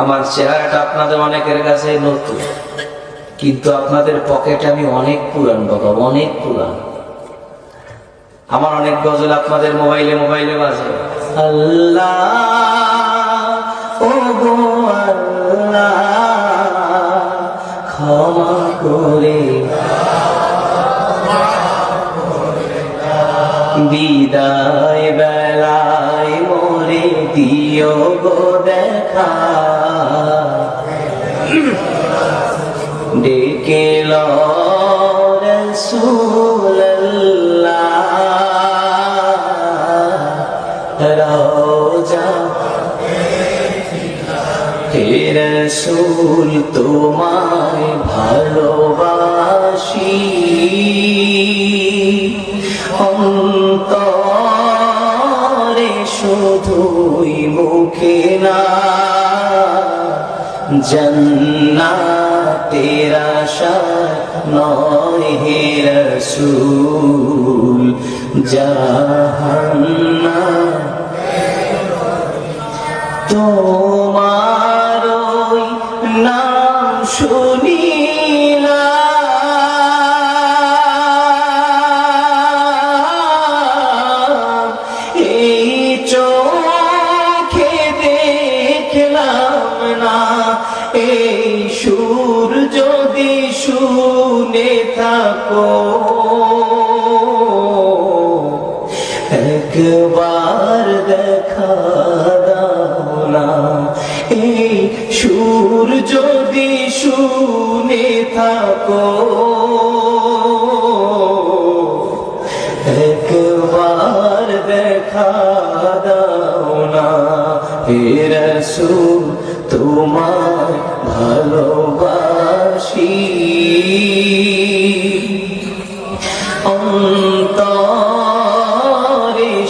আমার চেহারাটা আপনাদের অনেকের কাছে নতুন, কিন্তু আপনাদের পকেটে আমি অনেক পুরান বাবা, অনেক পুরান। আমার অনেক গজল আপনাদের মোবাইলে মোবাইলে বাজে। আল্লাহ ও গো আল্লাহ ক্ষমা করে বিদায় বেলায় মোরে দিও গো দেখা, ডেকে লো রাসূলুল্লাহ রওজা হে রাসূল তোমায় ভালোবাসি, অন্তরে শুধুই মুখে না, জান্নাতের আশা নয় হে রাসূল, জাহান্নাম তোমার ওই নাম শুনিলাম, এই চোখে দেখলাম না, এই সুর যদি শুনে থাকো একবার দেখা দাও না, এই সুর যদি শুনে থাকো একবার দেখা দাও না, হে রাসূল তোমায় ভালোবাসি, অন্তরে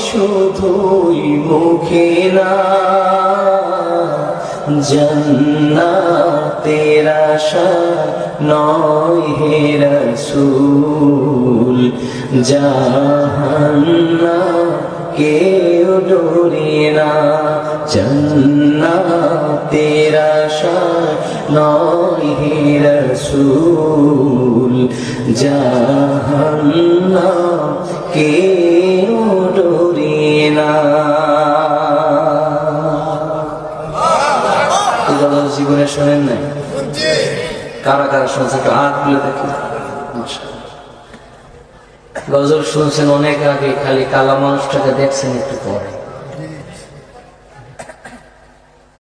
শুধুই মুখে না, জান্নাতের আশা নয় হে রাসূল, জাহান্নাম কেউ ডোরে না, জান্নাতের আশা নয় হে রাসূল, জাহান্নাম কেউ ডোরে না। জীবনে শোনেন নাই? কারা কারা শুনছে একটু হাত তুলে দেখি। গজল শুনছেন অনেক আগে, খালি কালা মানুষটাকে দেখছেন একটু পরে।